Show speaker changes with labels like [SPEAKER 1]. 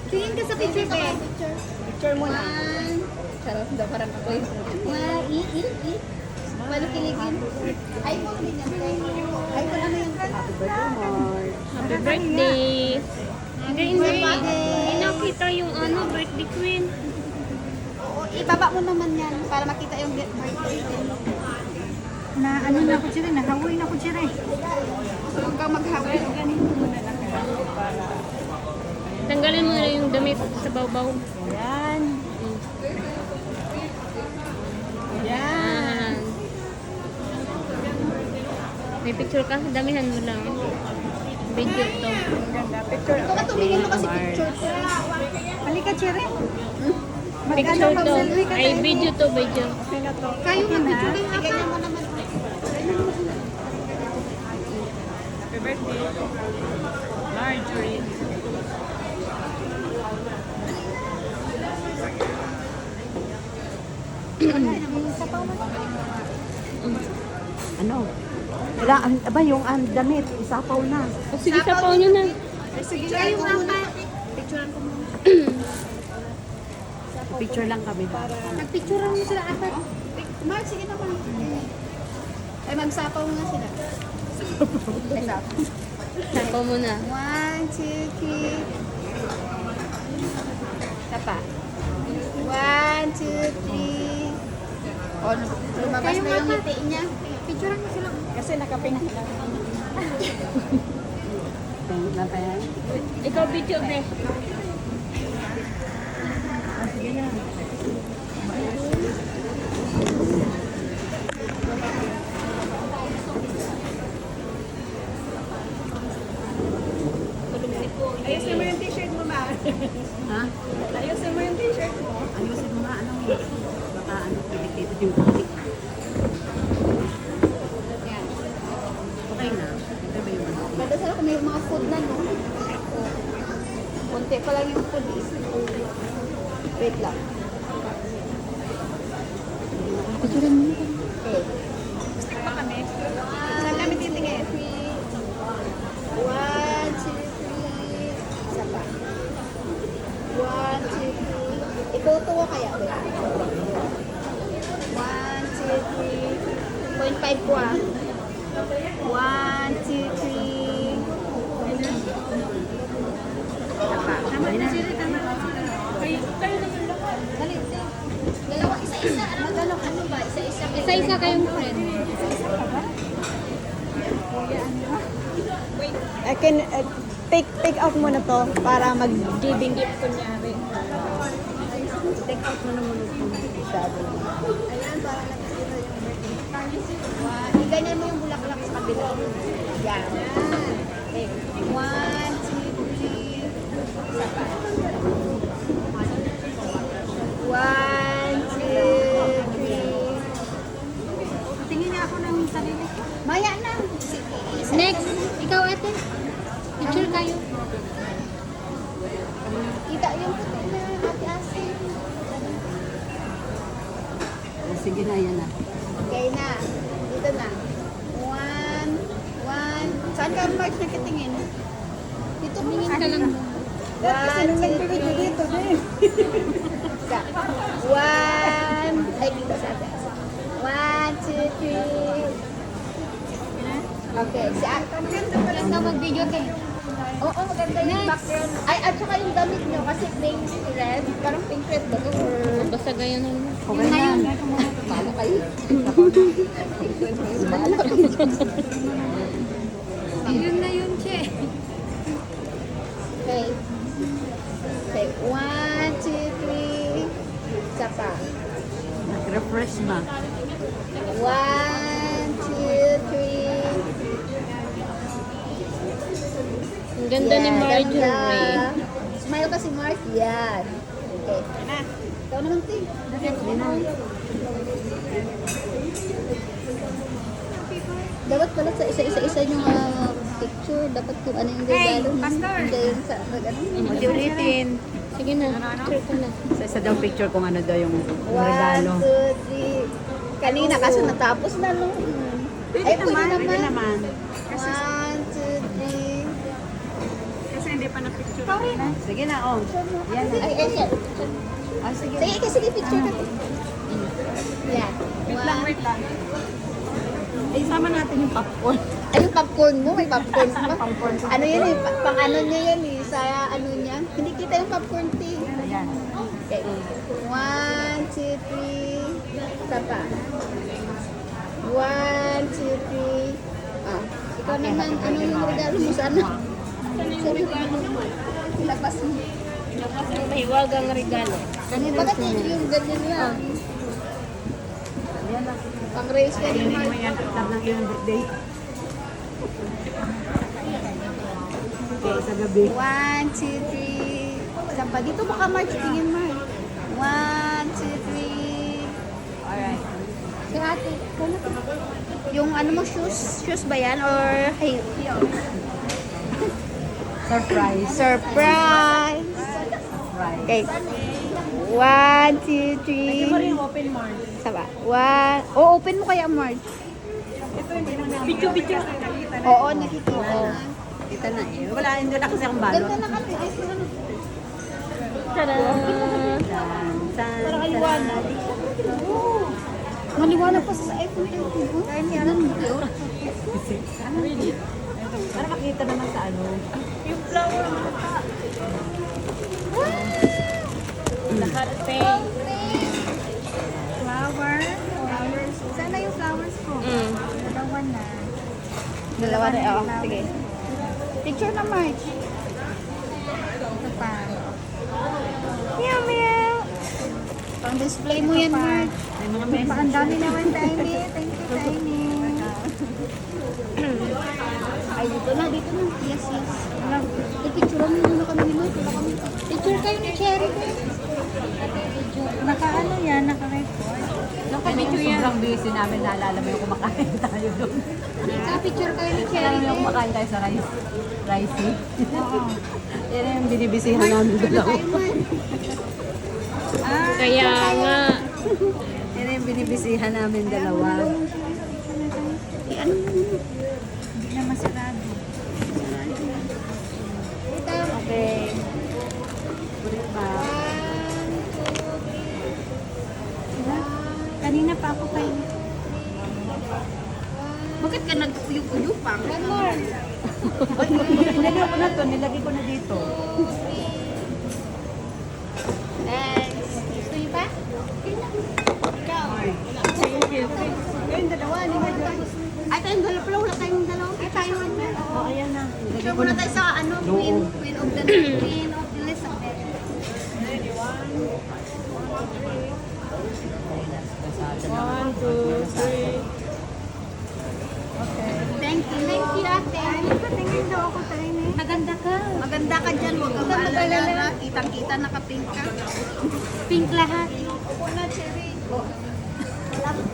[SPEAKER 1] Tingin ka sa picture ba?
[SPEAKER 2] Picture mo na.
[SPEAKER 1] One.
[SPEAKER 2] Charot daw, parang ako yung...
[SPEAKER 1] One. Walo kiligin. iPhone din yan. iPhone ano yung
[SPEAKER 2] Happy birthday, Mark.
[SPEAKER 3] Happy birthday. Hindi
[SPEAKER 1] birthday.
[SPEAKER 3] nakita yung ano, birthday queen.
[SPEAKER 1] Oo, ibaba mo naman yan para makita yung birthday din.
[SPEAKER 2] Na ano na ako sila, nahawi na ako sila.
[SPEAKER 1] Huwag kang maghawi.
[SPEAKER 3] Tanggalin mo na yung damit sa bawbaw.
[SPEAKER 2] Yan. Yan.
[SPEAKER 3] Yan. May picture ka, damihan mo lang. Video to.
[SPEAKER 2] Ganda. Picture.
[SPEAKER 1] Ito ka tumingin mo kasi picture ko.
[SPEAKER 2] Halika, Chere.
[SPEAKER 3] Picture to. Ay, video to, video.
[SPEAKER 2] Okay na to.
[SPEAKER 1] Kayo
[SPEAKER 2] Okay
[SPEAKER 1] nga
[SPEAKER 2] na.
[SPEAKER 1] picture din. Ganyan mo naman.
[SPEAKER 2] Happy birthday. Marjorie. Ano? Wala, aba yung damit, isapaw na.
[SPEAKER 3] O sige, sapaw nyo na.
[SPEAKER 1] Sige, kayo nga pa. Picturean ko muna.
[SPEAKER 2] Picture lang kami para.
[SPEAKER 1] Nagpicturean mo sila apat. Mark, sige naman. Ay, magsapaw nga sila. Ay, sapaw.
[SPEAKER 3] Sapaw mo na.
[SPEAKER 1] 1, 2, 3. Tapa. 1, 2, 3. O, lumabas na yung ngiti niya. Picturean mo sila.
[SPEAKER 2] Kasi nakapinah lang. Natayan?
[SPEAKER 3] Ikaw video, be.
[SPEAKER 2] Sige na. Ayusin mo yung t-shirt mo, Ma. Ha? Ayusin mo yung t-shirt mo. Ayusin mo nga, ano. Baka ano, pilit yung putik.
[SPEAKER 1] Yan.
[SPEAKER 2] Okay na. Ito ba yung ano?
[SPEAKER 1] Madasal ko may mga food na, no? Konti pa lang yung food. Wait lang. Picturean mo. Okay.
[SPEAKER 2] Stick pa kami. Saan kami titingin?
[SPEAKER 1] 1, 2, 3. Isa pa. 1, 2, 3. Ituto ko kaya. 1, 2, 3. 0.5 ko ah. 1, 2, 3.
[SPEAKER 2] Tama na sila, tama.
[SPEAKER 3] Kayo naman lahat.
[SPEAKER 1] Dali. Dalawa, isa-isa. Ano ba? Isa-isa.
[SPEAKER 3] Isa-isa kayong friend.
[SPEAKER 2] I can take out mo na to para mag-giving gift kunyari. Take out mo na muna ito.
[SPEAKER 1] Ayan, para nakikita yung birthday. Ganyan mo yung bulaklak sa kabila. Yan. Okay. 1, 2, 3. Isa pa. 1, 2, 3.
[SPEAKER 2] Tingin niya ako ng sarili ko.
[SPEAKER 1] Maya na.
[SPEAKER 3] Next, ikaw ate. Picture kayo.
[SPEAKER 1] Kita yung puti na ate asin.
[SPEAKER 2] Sige na, yan na.
[SPEAKER 1] Okay na. Dito na. 1, 1. Saan ka, Mark, nakitingin? Dito mo
[SPEAKER 3] Tingin ka lang.
[SPEAKER 1] 1, 2, 3.
[SPEAKER 2] dito, din.
[SPEAKER 1] 1. Ay, dito sa atin. 1, 2, 3. Okay. Si
[SPEAKER 3] Maganda mag-video kayo.
[SPEAKER 1] Oo, maganda yung background. Ay, at saka yung damit nyo kasi pink red. Parang pink red ba to? Or...
[SPEAKER 3] Basta ganyan lang.
[SPEAKER 2] Okay na yan.
[SPEAKER 1] Paano kayo?
[SPEAKER 3] Yun na yun, Che.
[SPEAKER 1] Okay. Okay. 1, 2, 3. Isa pa.
[SPEAKER 2] Nag-refresh na.
[SPEAKER 1] 1, 2, 3.
[SPEAKER 3] Ang ganda ni Marjorie.
[SPEAKER 1] Ganda. Smile ka si Mark. Yan. Okay. Ikaw naman, Ting. Dapat pala sa isa-isa yung picture. Dapat kung ano yung regalo. Hindi yung sa ano.
[SPEAKER 2] Ulitin.
[SPEAKER 3] Sige na, picture ka na.
[SPEAKER 2] Sa isa daw picture kung ano daw yung
[SPEAKER 1] 1,
[SPEAKER 2] regalo.
[SPEAKER 1] 2, 3. Kanina kasi natapos na, no? Ay, pwede naman. 1, 2, 3.
[SPEAKER 2] Kasi hindi pa na picture. Sige na, oh. Yan na.
[SPEAKER 1] Ay, ay, yan.
[SPEAKER 2] Ah, sige.
[SPEAKER 1] Sige, picture natin. Yan.
[SPEAKER 2] Wait lang, wait lang. Ay, sama natin yung popcorn.
[SPEAKER 1] Ay, yung popcorn mo, may popcorn pa.
[SPEAKER 2] Popcorn.
[SPEAKER 1] Ano yan eh, pang ano niya yan eh, sa ano niya. Hindi kita yung popcorn thing.
[SPEAKER 2] Ayan.
[SPEAKER 1] Okay. 1, 2, 3. Isa pa. 1, 2, 3. Ah, ikaw naman, ano yung regalo mo sana? Labas mo.
[SPEAKER 3] Dapat yung mahiwagang regalo.
[SPEAKER 1] Bakit yung ganyan lang?
[SPEAKER 2] Ayan na.
[SPEAKER 1] Pang-raise ka
[SPEAKER 2] Ayun
[SPEAKER 1] rin.
[SPEAKER 2] mo yan. Tap ng iyong birthday. Okay, sa gabi.
[SPEAKER 1] 1, 2, 3. Isa pa. Dito baka March. Tingin March. 1, 2, 3.
[SPEAKER 2] Alright.
[SPEAKER 1] Si ate. Yung ano mo, shoes? Shoes ba yan? Or heel?
[SPEAKER 2] Surprise.
[SPEAKER 1] Surprise!
[SPEAKER 2] Surprise.
[SPEAKER 1] Okay. 1, 2,
[SPEAKER 2] Hindi mo
[SPEAKER 1] 3.
[SPEAKER 2] rin open, Mark.
[SPEAKER 1] Saba. 1. Oh, open mo kaya, March.
[SPEAKER 2] Ito hindi na namin. Picture.
[SPEAKER 1] Oo, nakikita.
[SPEAKER 2] Kita na eh. Wala, hindi na kasi akong balot.
[SPEAKER 1] Ganda na kami. Ay,
[SPEAKER 3] Tada!
[SPEAKER 2] Parang aliwanag.
[SPEAKER 1] maliwanag pa sa iPhone 13. Kaya niya lang.
[SPEAKER 2] Para makita naman sa ano.
[SPEAKER 3] Yung flower mo pa. Lahat pink.
[SPEAKER 1] Flowers. Sana yung flowers ko. Dalawa na.
[SPEAKER 2] Dalawa na, oo. Sige.
[SPEAKER 1] Picture na, March. Ito pa.
[SPEAKER 3] Meow meow.
[SPEAKER 1] Pang display mo yan, March.
[SPEAKER 2] May mga message.
[SPEAKER 1] Ang dami naman, Tiny. Thank you, Tiny. Ay, dito na. Yes, yes. Picture mo muna kami ni March. Wala kami. Picture kayo ni Cherry.
[SPEAKER 2] Naka-ano yan, naka-record. Kami yung sobrang busy namin, naalala mo yung kumakain tayo doon.
[SPEAKER 1] Picture kayo ni
[SPEAKER 2] Alam
[SPEAKER 1] Cherry.
[SPEAKER 2] mo yung kumakain tayo sa rice. Oo. Yan yung binibisihan namin dalawa.
[SPEAKER 3] Kaya nga.
[SPEAKER 2] Yan yung binibisihan namin dalawa.
[SPEAKER 1] Hindi na masarado.
[SPEAKER 2] Okay. Ulit pa.
[SPEAKER 1] Kanina pa ako kayo. Bakit ka nag-uyup-uyup pa? One more.
[SPEAKER 2] Nilagay ko na to, nilagay ko na dito.
[SPEAKER 1] Next. Gusto niyo pa? Ikaw.
[SPEAKER 3] Thank you.
[SPEAKER 1] Kayong dalawa, hindi mo tapos. Ay, tayong dalawa pala. Wala tayong dalawa. Ay, tayo ano.
[SPEAKER 2] Oh, ayan na. Nilagay
[SPEAKER 1] Picture
[SPEAKER 2] ko
[SPEAKER 1] muna
[SPEAKER 2] na.
[SPEAKER 1] tayo sa ano, Queen of the Elizabeth.
[SPEAKER 3] One, two, three.
[SPEAKER 1] Thank you, ate. Tingin daw ako tayo eh. Maganda ka. Maganda ka dyan. Huwag kang maalala. Kitang-kita, nakapink ka. Pink lahat. Ako na, Cherry.